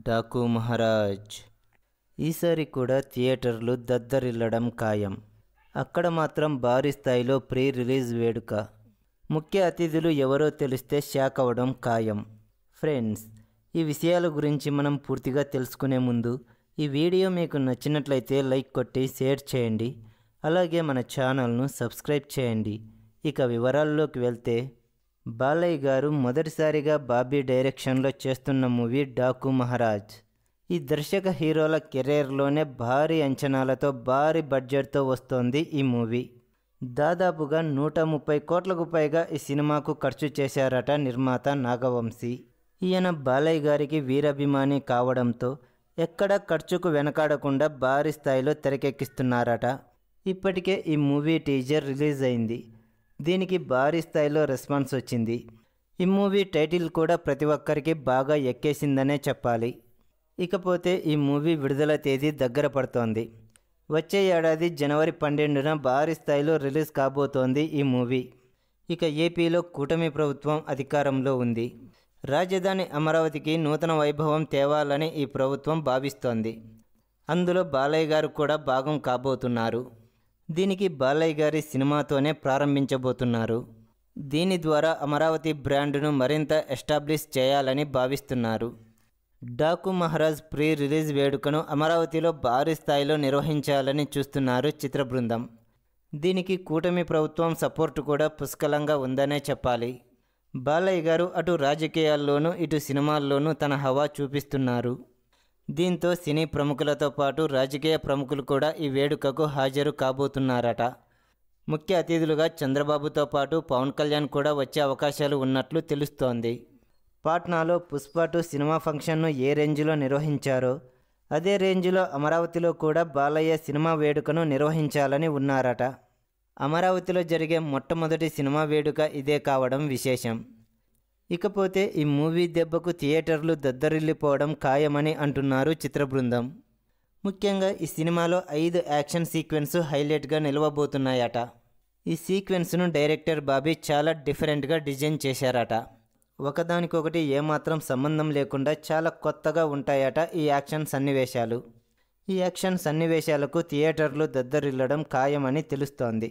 డాకు మహారాజ్ ఈసారి కూడా థియేటర్లు దద్దరిల్లడం ఖాయం. అక్కడ మాత్రం భారీ స్థాయిలో ప్రీ రిలీజ్ వేడుక. ముఖ్య అతిథులు ఎవరో తెలిస్తే షాక్ అవ్వడం ఖాయం. ఫ్రెండ్స్, ఈ విషయాల గురించి మనం పూర్తిగా తెలుసుకునే ముందు ఈ వీడియో మీకు నచ్చినట్లయితే లైక్ కొట్టి షేర్ చేయండి. అలాగే మన ఛానల్ను సబ్స్క్రైబ్ చేయండి. ఇక వివరాల్లోకి వెళ్తే, బాలయ్య గారు మొదటిసారిగా బాబీ డైరెక్షన్లో చేస్తున్న మూవీ డాకు మహారాజ్. ఈ దర్శక హీరోల కెరీర్లోనే భారీ అంచనాలతో భారీ బడ్జెట్తో వస్తోంది ఈ మూవీ. దాదాపుగా 130 కోట్లకు పైగా ఈ సినిమాకు ఖర్చు చేశారట నిర్మాత నాగవంశీ. ఈయన బాలయ్య గారికి వీరాభిమాని కావడంతో ఎక్కడా ఖర్చుకు వెనకాడకుండా భారీ స్థాయిలో తెరకెక్కిస్తున్నారట. ఇప్పటికే ఈ మూవీ టీజర్ రిలీజ్ అయింది. దీనికి భారీ స్థాయిలో రెస్పాన్స్ వచ్చింది. ఈ మూవీ టైటిల్ కూడా ప్రతి ఒక్కరికి బాగా ఎక్కేసిందనే చెప్పాలి. ఇకపోతే ఈ మూవీ విడుదల తేదీ దగ్గర పడుతోంది. వచ్చే ఏడాది జనవరి 12న భారీ స్థాయిలో రిలీజ్ కాబోతోంది ఈ మూవీ. ఇక ఏపీలో కూటమి ప్రభుత్వం అధికారంలో ఉంది. రాజధాని అమరావతికి నూతన వైభవం తేవాలని ఈ ప్రభుత్వం భావిస్తోంది. అందులో బాలయ్య గారు కూడా భాగం కాబోతున్నారు. దీనికి బాలయ్య గారి సినిమాతోనే ప్రారంభించబోతున్నారు. దీని ద్వారా అమరావతి బ్రాండ్ను మరింత ఎస్టాబ్లిష్ చేయాలని భావిస్తున్నారు. డాకు మహారాజ్ ప్రీ రిలీజ్ వేడుకను అమరావతిలో భారీ స్థాయిలో నిర్వహించాలని చూస్తున్నారు చిత్ర బృందం. దీనికి కూటమి ప్రభుత్వం సపోర్టు కూడా పుష్కలంగా ఉందనే చెప్పాలి. బాలయ్య గారు అటు రాజకీయాల్లోనూ ఇటు సినిమాల్లోనూ తన హవా చూపిస్తున్నారు. దీంతో సినీ ప్రముఖులతో పాటు రాజకీయ ప్రముఖులు కూడా ఈ వేడుకకు హాజరు కాబోతున్నారట. ముఖ్య అతిథులుగా చంద్రబాబుతో పాటు పవన్ కళ్యాణ్ కూడా వచ్చే అవకాశాలు ఉన్నట్లు తెలుస్తోంది. పాట్నాలో పుష్ప 2 సినిమా ఫంక్షన్ను ఏ రేంజ్లో నిర్వహించారో అదే రేంజ్లో అమరావతిలో కూడా బాలయ్య సినిమా వేడుకను నిర్వహించాలని ఉన్నారట. అమరావతిలో జరిగే మొట్టమొదటి సినిమా వేడుక ఇదే కావడం విశేషం. ఇకపోతే ఈ మూవీ దెబ్బకు థియేటర్లు దద్దరిల్లిపోవడం ఖాయమని అంటున్నారు చిత్ర బృందం. ముఖ్యంగా ఈ సినిమాలో 5 యాక్షన్ సీక్వెన్స్ హైలైట్గా నిలవబోతున్నాయట. ఈ సీక్వెన్స్ను డైరెక్టర్ బాబీ చాలా డిఫరెంట్గా డిజైన్ చేశారట. ఒకదానికొకటి ఏమాత్రం సంబంధం లేకుండా చాలా కొత్తగా ఉంటాయట ఈ యాక్షన్ సన్నివేశాలు. ఈ యాక్షన్ సన్నివేశాలకు థియేటర్లు దద్దరిల్లడం ఖాయమని తెలుస్తోంది.